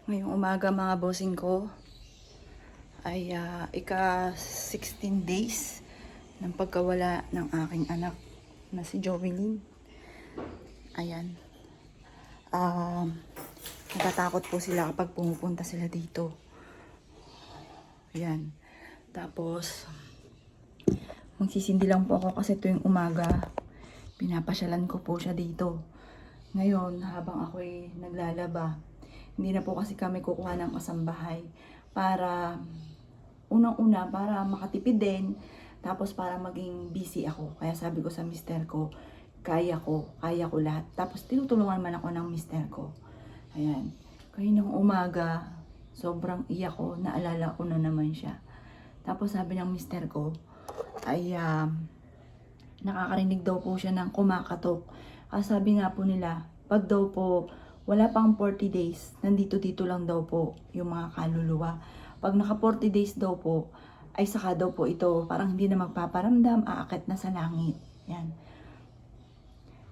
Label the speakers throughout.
Speaker 1: Ngayong umaga mga bossing ko ay ika 16 days ng pagkawala ng aking anak na si Jovelyn. Ayan. Natatakot po sila kapag pumupunta sila dito. Ayan. Tapos, magsisindi lang po ako kasi tuwing umaga, pinapasyalan ko po siya dito. Ngayon, habang ako'y naglalaba, hindi na po kasi kami kukuha ng kasambahay para unang-una para makatipid din, tapos para maging busy ako. Kaya sabi ko sa mister ko, kaya ko lahat. Tapos tinutulungan man ako ng mister ko. Ayan. Kaya ng umaga, sobrang iyak ko, naalala ko na naman siya. Tapos sabi ng mister ko, ay nakakarinig daw po siya ng kumakatok. Kasi sabi nga po nila, pag daw po wala pang 40 days, nandito-dito lang daw po yung mga kaluluwa. Pag naka 40 days daw po, ay saka daw po ito, parang hindi na magpaparamdam, aakit na sa langit. Yan.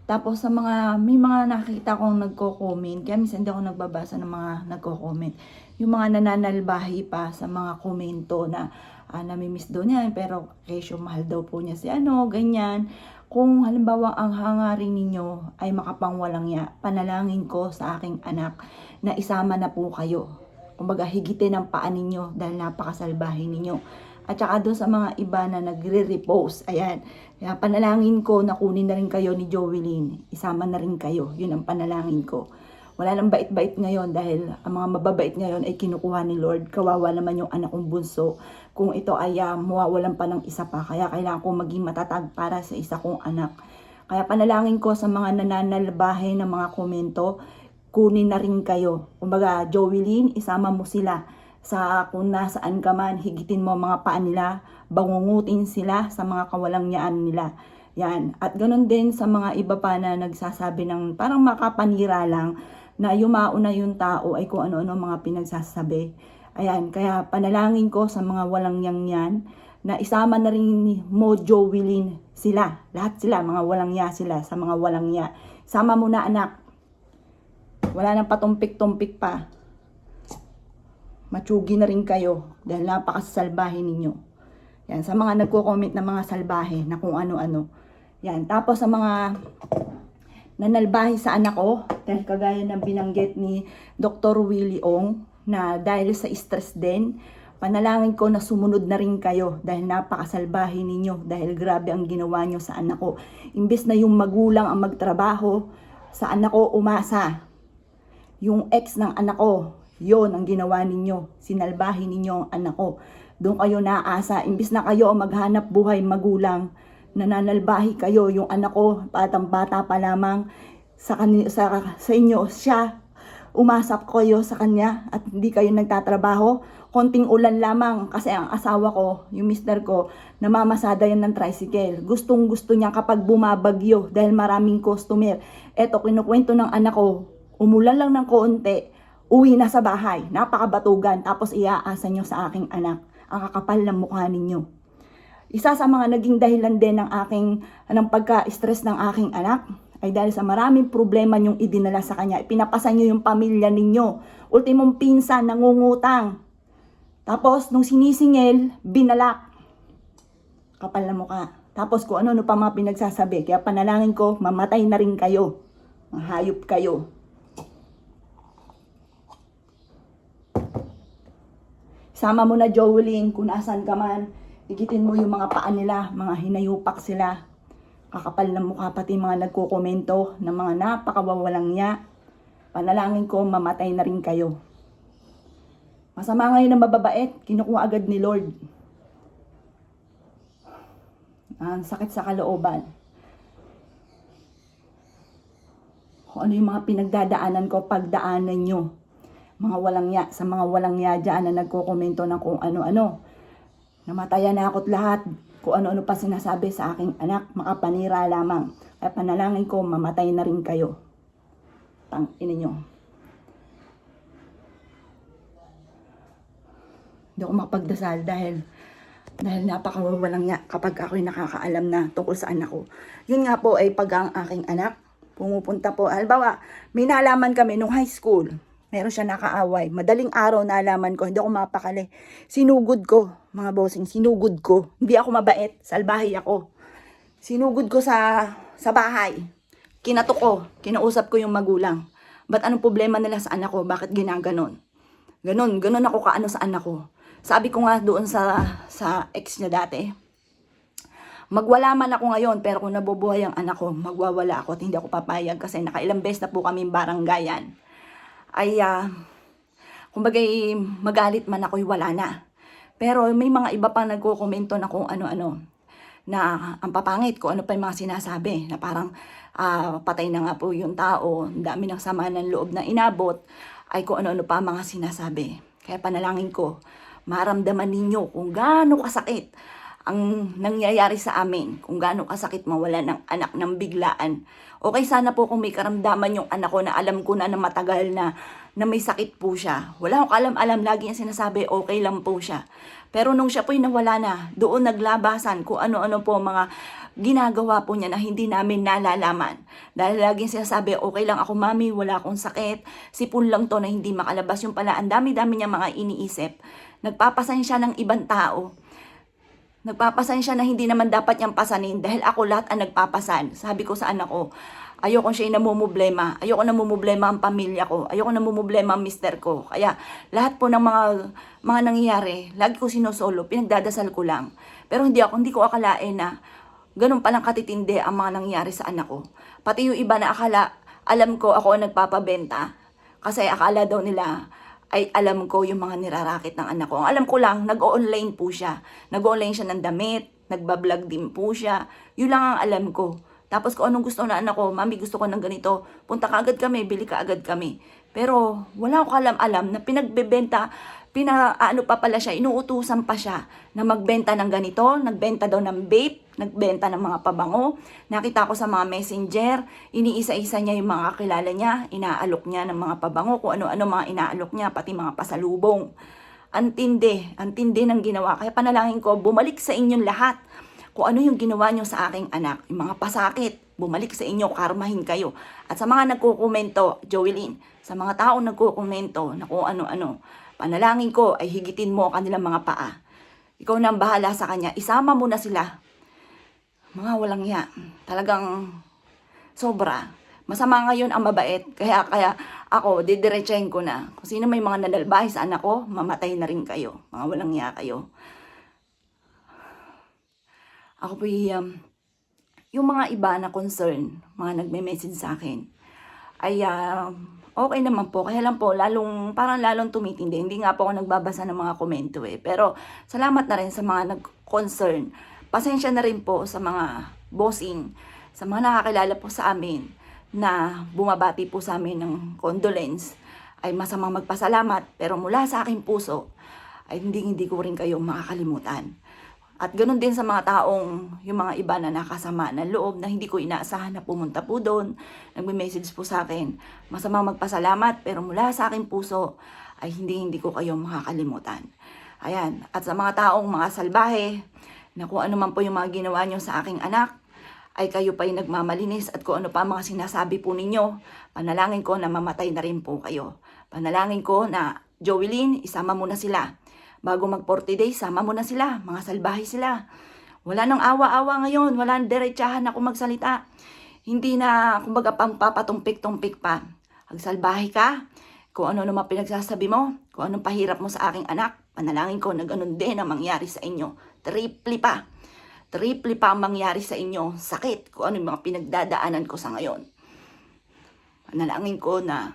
Speaker 1: Tapos sa may mga nakita kong nagko-comment, kaya minsan hindi ako nagbabasa ng mga nagko-comment. Yung mga nananalbahi pa sa mga komento na namimiss daw niya, pero kesyo mahal daw po niya si ganyan. Kung halimbawa ang hangarin ninyo ay makapangwalangya, panalangin ko sa aking anak na isama na po kayo. Kumbaga higitin ang paa ninyo dahil napakasalbahin ninyo. At saka doon sa mga iba na nagre-repost, ayan, kaya panalangin ko na kunin na rin kayo ni Jovelyn, isama na rin kayo, yun ang panalangin ko. Wala nang bait-bait ngayon dahil ang mga mababait ngayon ay kinukuha ni Lord. Kawawa naman yung anak kong bunso. Kung ito ay mawawalan pa ng isa pa, kaya kailangan ko maging matatag para sa isa kong anak. Kaya panalangin ko sa mga nananalbahe ng mga komento, kunin na rin kayo. Kumbaga, Jovelyn, isama mo sila sa kung nasaan ka man, higitin mo mga paa nila, bangungutin sila sa mga kawalangyaan nila. Yan. At ganun din sa mga iba pa na nagsasabi ng parang makapanira lang, na yumao na yung tao ay kung ano-ano mga pinagsasabi. Ayan, kaya panalangin ko sa mga walang yan na isama na rin ni Mo Jovelyn sila. Lahat sila, mga walang ya sila, sa mga walang ya. Sama mo na anak. Wala nang patumpik-tumpik pa. Matsugi na rin kayo dahil napakasalbahe ninyo. Yan, sa mga nagko-comment na mga salbahe na kung ano-ano. Yan, tapos sa mga nanalbahi sa anak ko, dahil kagaya ng binanggit ni Dr. Willie Ong, na dahil sa stress din, panalangin ko na sumunod na rin kayo dahil napakasalbahe ninyo, dahil grabe ang ginawa nyo sa anak ko. Imbes na yung magulang ang magtrabaho, sa anak ko umasa. Yung ex ng anak ko, yon ang ginawa ninyo, sinalbahe ninyo ang anak ko. Doon kayo naasa, imbes na kayo maghanap buhay magulang, nananalbahi kayo, yung anak ko, batang-bata pa lamang, sa inyo, siya, umasap kayo sa kanya at hindi kayo nagtatrabaho. Konting ulan lamang kasi ang asawa ko, yung mister ko, namamasada yan ng tricycle. Gustong gusto niya kapag bumabagyo dahil maraming customer. Eto, kinukwento ng anak ko, umulan lang ng konti, uwi na sa bahay, napakabatugan, tapos iaasa nyo sa aking anak. Ang kakapal ng mukha ninyo. Isa sa mga naging dahilan din ng pagka-stress ng aking anak ay dahil sa maraming problema niyong idinala sa kanya. Ipinapasa niyo yung pamilya ninyo. Ultimong pinsan, nangungutang. Tapos, nung sinisingil, binalak. Kapal na mukha. Tapos, kung ano pa mga pinagsasabi. Kaya panalangin ko, mamatay na rin kayo. Mahayop kayo. Sama mo na Jovelyn kung nasaan ka man. Higitin mo yung mga paa nila, mga hinayupak sila. Kakapal ng mukha pati mga nagkokomento ng mga napakawawalang niya. Panalangin ko, mamatay na rin kayo. Masama ngayon ng mababait, kinukuha agad ni Lord. Ang sakit sa kalooban. Kung ano yung mga pinagdadaanan ko, pagdaanan nyo. Mga walang niya, sa mga walang niya dyan na nagkokomento ng kung ano-ano. Namatayan na ako't lahat. Kung ano-ano pa sinasabi sa aking anak, makapanira lamang. Kaya panalangin ko, mamatay na rin kayo. Tangina nyo. Hindi ako makapagdasal dahil napakawawalang niya kapag ako'y nakakaalam na tungkol sa anak ko. Yun nga po ay pag ang aking anak pumupunta po. Halimbawa, may nalaman kami nung high school. Meron siya nakaaway. Madaling araw nalaman ko, hindi ako mapakali. Sinugod ko, mga bossing, sinugod ko. Hindi ako mabait, salbahe ako. Sinugod ko sa bahay. Kinatok ko, kinausap ko yung magulang. Ba't anong problema nila sa anak ko? Bakit ginaganon? Ganon ako kaano sa anak ko. Sabi ko nga doon sa ex niya dati, magwala man ako ngayon, pero kung nabubuhay ang anak ko, magwawala ako at hindi ako papayag kasi nakailang beses na po kami baranggayan. Ay, kumbaga magalit man ako'y wala na. Pero may mga iba pang nagko-komento na kung ano-ano, na ang papangit ko, ano pa yung mga sinasabi, na parang patay na nga po yung tao, ang dami ng sama ng loob na inabot, ay kung ano-ano pa mga sinasabi. Kaya panalangin ko, maramdaman ninyo kung gaano kasakit ang nangyayari sa amin, kung gaano kasakit mawala ng anak ng biglaan. Okay sana po kung may karamdaman yung anak ko na alam ko na matagal na may sakit po siya. Wala akong alam-alam, lagi niya sinasabi okay lang po siya. Pero nung siya po'y nawala na, doon naglabasan kung ano-ano po mga ginagawa po niya na hindi namin nalalaman. Dahil laging sinasabi, okay lang ako mami, wala akong sakit, sipon lang to na hindi makalabas. Yung pala, ang dami-dami niya mga iniisip. Nagpapasan siya ng ibang tao. Nagpapasan siya na hindi naman dapat niyang pasanin dahil ako lahat ang nagpapasan. Sabi ko sa anak ko, ayoko siya namumblema. Ayoko namumblema ang pamilya ko. Ayoko namumblema ang mister ko. Kaya lahat po ng mga nangyayari, lagi ko sinusolo, pinagdadasal ko lang. Pero hindi ko akalain na ganun palang katitindi ang mga nangyayari sa anak ko. Pati yung iba na alam ko ako ang nagpapabenta. Kasi akala daw nila, ay alam ko yung mga nirarakit ng anak ko. Ang alam ko lang, nag-online po siya. Nag-online siya ng damit, nagbablog din po siya. Yun lang ang alam ko. Tapos kung anong gusto na anak ko, mami gusto ko ng ganito, punta ka agad kami, bili ka agad kami. Pero wala ko alam-alam na pinagbebenta, ano pa pala siya, inuutusan pa siya na magbenta ng ganito, nagbenta daw ng vape, nagbenta ng mga pabango. Nakita ko sa mga messenger, iniisa-isa niya yung mga kakilala niya, inaalok niya ng mga pabango, kung ano-ano mga inaalok niya, pati mga pasalubong. Antindi ng ginawa. Kaya panalangin ko, bumalik sa inyong lahat kung ano yung ginawa niyo sa aking anak, yung mga pasakit, bumalik sa inyo, karmahin kayo. At sa mga nagkukomento, Joelyn, sa mga taong nagkukomento na kung ano-ano, panalangin ko ay higitin mo ang kanilang mga paa. Ikaw na ang bahala sa kanya. Isama mo na sila. Mga walang ya. Talagang sobra. Masama ngayon ang mabait. Kaya ako, didiretsahin ko na. Kung sino may mga nadalbahay sa anak ko, mamatay na rin kayo. Mga walang ya kayo. Ako po yung mga iba na concern, mga nagme-message sa akin, ay okay naman po. Kaya lang po, parang lalong tumitindi. Hindi nga po ako nagbabasa ng mga komento eh. Pero salamat na rin sa mga nag-concern. Pasensya na rin po sa mga bossing, sa mga nakakilala po sa amin na bumabati po sa amin ng condolence. Ay masamang magpasalamat. Pero mula sa aking puso, ay hindi ko rin kayo makakalimutan. At ganoon din sa mga taong, yung mga iba na nakasama ng loob na hindi ko inaasahan na pumunta po doon, nagme-message po sa akin, masamang magpasalamat, pero mula sa aking puso ay hindi ko kayo makakalimutan. Ayan, at sa mga taong mga salbahe, na kung ano man po yung mga ginawa nyo sa aking anak, ay kayo pa yung nagmamalinis at kung ano pa mga sinasabi po ninyo, panalangin ko na mamatay na rin po kayo. Panalangin ko na, Joelyn, isama mo na sila. Bago mag 40 days, sama mo na sila. Mga salbahe sila. Wala nang awa-awa ngayon. Wala nang diretsahan ako magsalita. Hindi na, kumbaga, pampapatumpik-tumpik pa. Magsalbahe ka. Kung ano naman pinagsasabi mo. Kung anong pahirap mo sa aking anak. Panalangin ko na ganun din ang mangyari sa inyo. Triple pa. Triple pa ang mangyari sa inyo. Sakit. Kung ano yung mga pinagdadaanan ko sa ngayon. Panalangin ko na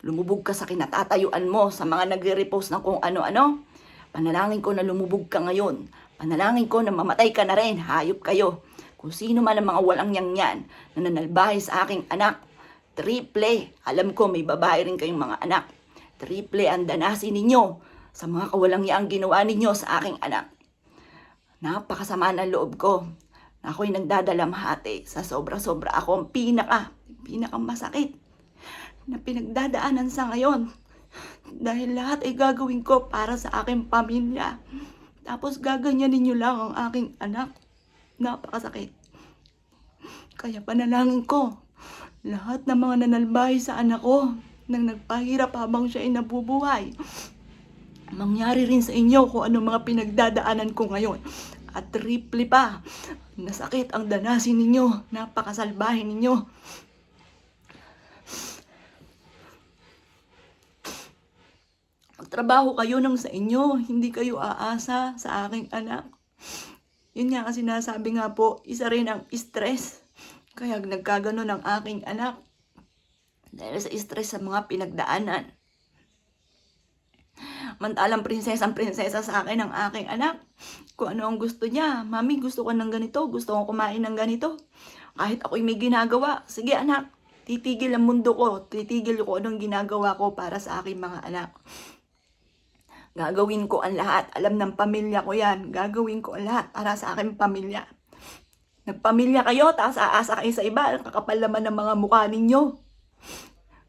Speaker 1: lumubog ka sa kinatatayuan mo sa mga nagre-repost ng kung ano-ano. Panalangin ko na lumubog ka ngayon. Panalangin ko na mamatay ka na rin. Hayop kayo. Kung sino man ang mga walang yan na nanalbahe sa aking anak. Triple. Alam ko may babae rin kayong mga anak. Triple ang danasin ninyo sa mga kawalang yang ginawa ninyo sa aking anak. Napakasama ng loob ko. Ako'y nagdadalamhati sa sobra-sobra. Ako ang pinakamasakit na pinagdadaanan sa ngayon. Dahil lahat ay gagawin ko para sa aking pamilya. Tapos gaganyanin niyo lang ang aking anak. Napakasakit. Kaya panalangin ko, lahat ng mga nanalbahe sa anak ko, ng nagpahirap habang siya ay nabubuhay. Mangyari rin sa inyo kung ano mga pinagdadaanan ko ngayon. At triple pa, nasakit ang danasin ninyo, napakasalbahin ninyo. Magtrabaho kayo ng sa inyo, hindi kayo aasa sa aking anak. Yun nga kasi nasabi nga po, isa rin ang stress. Kaya nagkagano ng aking anak. Dahil sa stress sa mga pinagdaanan. Mantalang prinsesa sa akin ang aking anak. Kung ano ang gusto niya. Mami, gusto ko ng ganito. Gusto ko kumain ng ganito. Kahit ako'y may ginagawa. Sige anak, titigil ang mundo ko. Titigil ko anong ginagawa ko para sa aking mga anak. Gagawin ko ang lahat. Alam ng pamilya ko yan. Gagawin ko ang lahat para sa aking pamilya. Nagpamilya kayo, taas aasa kayo sa iba. Kakapal naman ng mga mukha ninyo.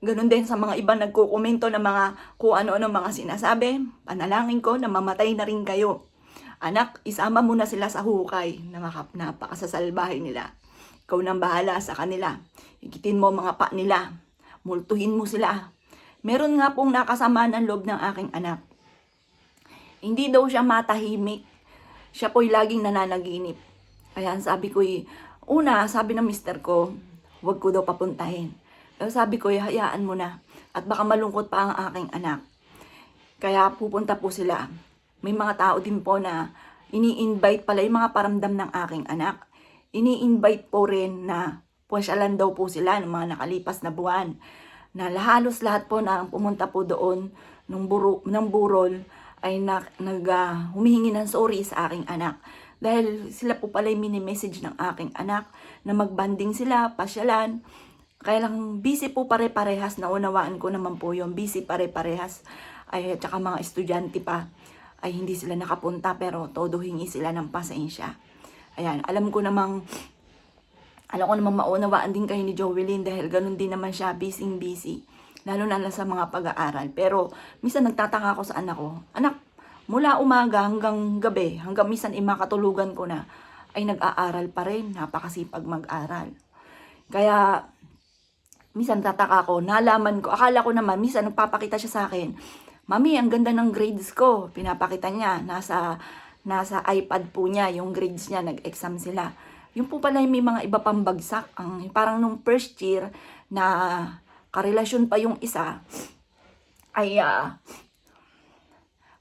Speaker 1: Ganon din sa mga iba nagkukomento ng mga kung ano-ano mga sinasabi. Panalangin ko na mamatay na rin kayo. Anak, isama mo na sila sa hukay na napakasasalbahay nila. Ikaw nang bahala sa kanila. Higitin mo mga pa nila. Multuhin mo sila. Meron nga pong nakasama ng loob ng aking anak. Hindi daw siya matahimik. Siya po'y laging nananaginip. Kaya sabi ko, sabi ng mister ko, huwag ko daw papuntahin. Pero sabi ko, hayaan mo na. At baka malungkot pa ang aking anak. Kaya pupunta po sila. May mga tao din po na ini-invite pala yung mga paramdam ng aking anak. Ini-invite po rin na pasyalan daw po sila ng mga nakalipas na buwan. Na halos lahat po na pumunta po doon ng burol ay humihingi ng sorry sa aking anak. Dahil sila po pala yung mini-message ng aking anak na magbanding sila, pasyalan. Kaya lang busy po pare-parehas, naunawaan ko naman po yung busy pare-parehas. Ay, tsaka mga estudyante pa ay hindi sila nakapunta pero todo hingi sila ng pasensya. Ayan, alam ko namang maunawaan din kayo ni Jovelyn dahil ganun din naman siya, busy. Lalo na sa mga pag-aaral. Pero minsan nagtataka ako sa anak ko, anak, mula umaga hanggang gabi, hanggang minsan makatulugan ko na, ay nag-aaral pa rin, napakasipag mag-aral. Kaya minsan tataka ko, nalaman ko, akala ko naman, minsan nagpapakita siya sa akin, Mami, ang ganda ng grades ko. Pinapakita niya, nasa iPad po niya, yung grades niya, nag-exam sila. Yung po pala may mga iba pang bagsak. Parang nung first year, na karelasyon pa yung isa, ay,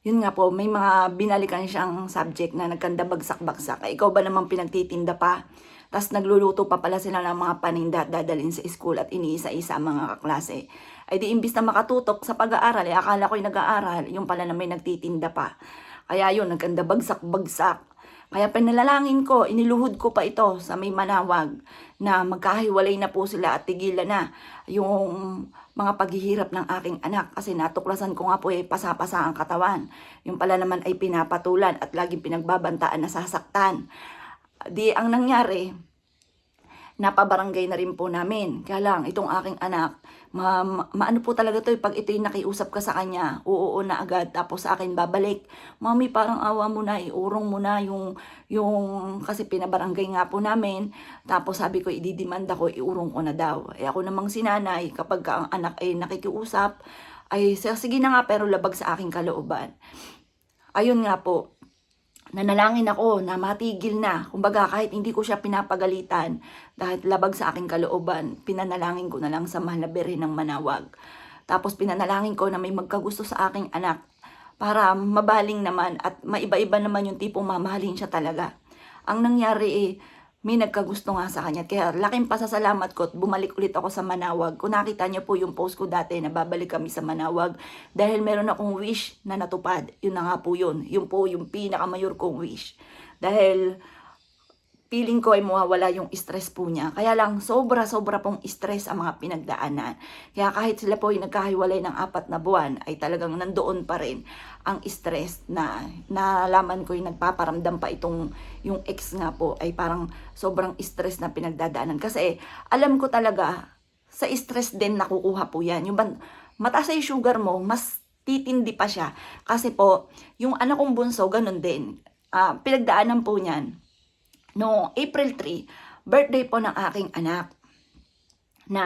Speaker 1: yun nga po, may mga binalikan siyang subject na nagkanda bagsak-bagsak. Ay, ikaw ba namang pinagtitinda pa? Tapos nagluluto pa pala sila ng mga paninda at dadalhin sa school at iniisa-isa mga kaklase. Ay di imbis na makatutok sa pag-aaral, akala ko'y nag-aaral, yung pala na may nagtitinda pa. Kaya yun, nagkanda bagsak-bagsak. Kaya pinalalangin ko, iniluhod ko pa ito sa may Manawag na magkahiwalay na po sila at tigilan na yung mga paghihirap ng aking anak. Kasi natuklasan ko nga po pasa-pasa ang katawan. Yung pala naman ay pinapatulan at laging pinagbabantaan na sasaktan. Di ang nangyari, napabarangay na rin po namin. Kaya lang, itong aking anak, maano po talaga to, pag ito'y nakiusap ka sa kanya, oo na agad, tapos sa akin babalik. Mami, parang awa mo na, iurong mo na yung kasi pinabarangay nga po namin. Tapos sabi ko, ididimanda ko, iurong ko na daw. Ako namang sinanay, kapag ang anak ay nakikiusap, ay sige na nga, pero labag sa aking kalooban. Ayun nga po, nanalangin ako na matigil na. Kumbaga kahit hindi ko siya pinapagalitan dahil labag sa aking kalooban, pinanalangin ko na lang sa mahal na Birhen ng Manawag. Tapos pinanalangin ko na may magkagusto sa aking anak para mabaling naman at maiba-iba naman yung tipong mamahalin siya talaga. Ang nangyari may nagkagusto nga sa kanya. Kaya laking pasasalamat ko at bumalik ulit ako sa Manawag. Kung nakita niyo po yung post ko dati na babalik kami sa Manawag dahil meron akong wish na natupad. Yun na nga po yun. Yun po yung pinakamayor kong wish. Dahil feeling ko ay mawawala yung stress po niya. Kaya lang sobra-sobra pong stress ang mga pinagdaanan. Kaya kahit sila po ay nagkahiwalay ng 4 na buwan ay talagang nandoon pa rin ang stress na nalaman ko yung nagpaparamdam pa yung ex nga po ay parang sobrang stress na pinagdadaanan. Kasi alam ko talaga sa stress din nakukuha po yan. Yung mataas yung sugar mo, mas titindi pa siya. Kasi po, yung anak kong bunso, ganun din. Pinagdaanan po niyan. No, April 3, birthday po ng aking anak. na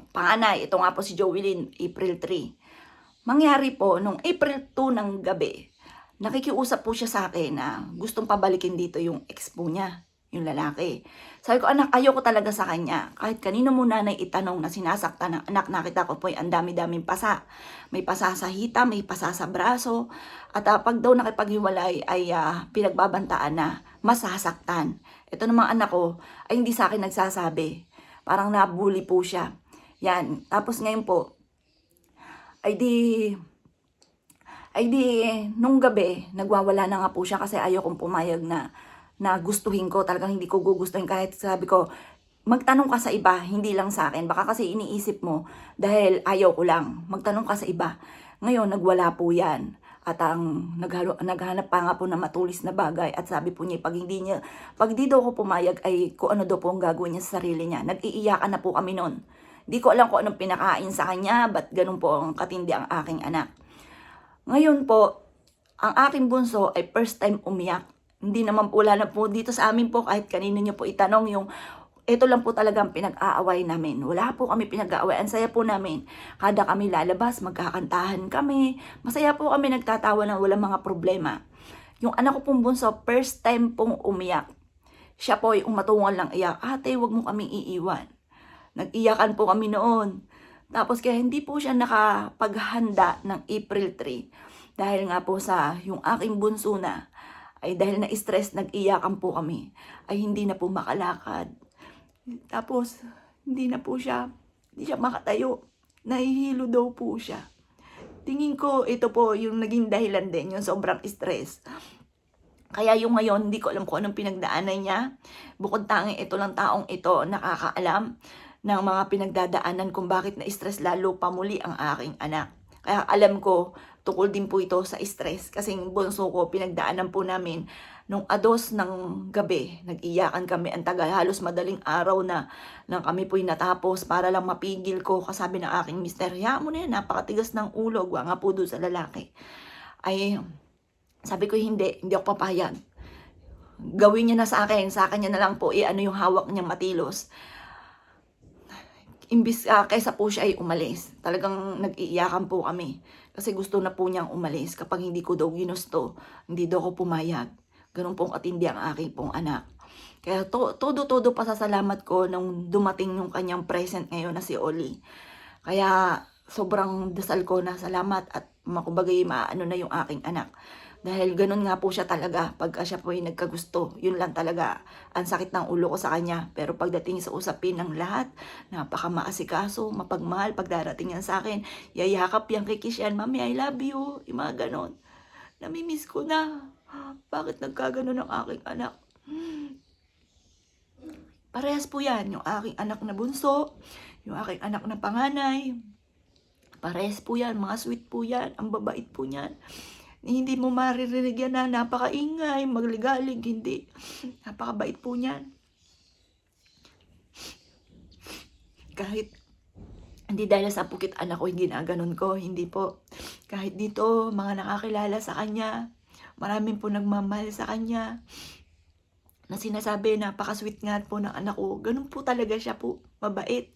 Speaker 1: panganay. Ito nga po si Joelyn, April 3. Mangyari po, nung April 2 ng gabi, nakikiusap po siya sa akin na gustong pabalikin dito yung ex po niya, yung lalaki. Sabi ko, anak, ayoko talaga sa kanya. Kahit kanino mo nanay itanong na sinasaktan ng anak, nakita ko po ang dami-daming pasa. May pasa sa hita, may pasa sa braso. At pag daw nakipaghiwalay ay pinagbabantaan na masasaktan. Ito namang anak ko ay hindi sa akin nagsasabi. Parang nabully po siya. Yan. Tapos ngayon po, ay di, nung gabi, nagwawala na nga po siya kasi ayaw kong pumayag na gustuhin ko. Talagang hindi ko gugustuhin kahit sabi ko, magtanong ka sa iba, hindi lang sa akin. Baka kasi iniisip mo, dahil ayaw ko lang, magtanong ka sa iba. Ngayon, nagwala po yan. At naghanap pa nga po na matulis na bagay. At sabi po niya, pag di daw ako pumayag, ay kung ano daw po ang gagawin niya sa sarili niya. Nag-iiyakan na po kami noon. Di ko alam kung anong pinakain sa kanya, ba't ganun po ang katindi ang aking anak. Ngayon po, ang aking bunso ay first time umiyak. Hindi naman po, wala na po dito sa amin po, kahit kanino niyo po itanong yung, ito lang po talagang pinag-aaway namin. Wala po kami pinag-aaway. Ang saya po namin. Kada kami lalabas, magkakantahan kami. Masaya po kami nagtatawa na walang mga problema. Yung anak ko pong bunso, first time pong umiyak. Siya po ay umatungal ng iyak. Ate, wag mo kaming iiwan. Nag-iyakan po kami noon. Tapos kaya hindi po siya nakapaghanda ng April 3. Dahil nga po sa yung aking bunso na, ay dahil na-stress, nag-iyakan po kami. Ay hindi na po makalakad. Tapos, hindi siya makatayo. Nahihilo daw po siya. Tingin ko, ito po yung naging dahilan din, yung sobrang stress. Kaya yung ngayon, hindi ko alam kung anong pinagdaanan niya. Bukod tanging ito lang taong ito nakakaalam ng mga pinagdadaanan kung bakit na-stress lalo pa muli ang aking anak. Kaya alam ko, tukol din po ito sa stress. Kasi bunso ko, pinagdaanan po namin nung 2 ng gabi. Nag-iyakan kami ang tagal. Halos madaling araw na nang kami po'y natapos para lang mapigil ko. Kasabi ng aking mister, ya mo na yan, napakatigas ng ulo. Gawa nga po doon sa lalaki. Ay, sabi ko hindi ako papayag. Gawin niya na sa akin niya na lang po, ano yung hawak niyang matilos. Imbis kaysa po siya ay umalis. Talagang nag-iiyakan po kami. Kasi gusto na po niyang umalis. Kapag hindi ko daw ginusto, hindi daw ako pumayag. Ganun pong katindi ang aking pong anak. Kaya todo pasasalamat ko nung dumating yung kanyang present ngayon na si Oli. Kaya sobrang dasal ko na salamat at makubagay maano na yung aking anak. Dahil ganun nga po siya talaga pagka siya po ay nagkagusto. Yun lang talaga ang sakit ng ulo ko sa kanya. Pero pagdating sa usapin ng lahat, napakamaasikaso, mapagmahal, pagdarating yan sa akin, yayakap yan, kikis yan, mami, I love you, yung mga ganon. Namimiss ko na. Bakit nagkaganon ang aking anak? Parehas po yan, yung aking anak na bunso, yung aking anak na panganay. Parehas po yan, mga sweet po yan, ang babait po yan. Hindi mo maririnig yan na napakaingay, magligalig, hindi. Napakabait po niyan. Kahit hindi dahil sa pukit anak ko, ginaganon ko, hindi po. Kahit dito, mga nakakilala sa kanya, maraming po nagmamahal sa kanya, na sinasabi, napaka-sweet nga po ng anak ko. Ganun po talaga siya po, mabait.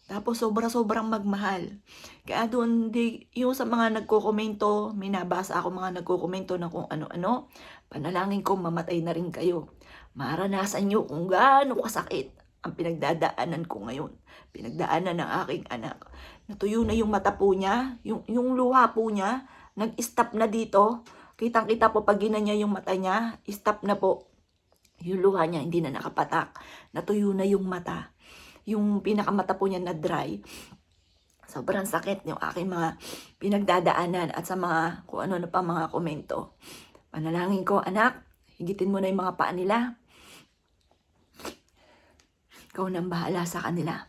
Speaker 1: Tapos sobrang magmahal. Kaya doon, yung sa mga nagko-komento, may nabasa ako mga nagko-komento na kung ano-ano, panalangin ko mamatay na rin kayo. Maranasan nyo kung gaano kasakit ang pinagdadaanan ko ngayon. Pinagdaanan ng aking anak. Natuyo na yung mata po niya, yung luha po niya, nag-stop na dito. Kitang-kita po pag ginanya yung mata niya, stop na po. Yung luha niya hindi na nakapatak. Natuyo na yung mata. Yung pinakamata po niya na dry. Sobrang sakit yung aking mga pinagdadaanan at sa mga kung ano na pa mga komento. Panalangin ko, anak, higitin mo na yung mga paa nila. Ikaw nang bahala sa kanila.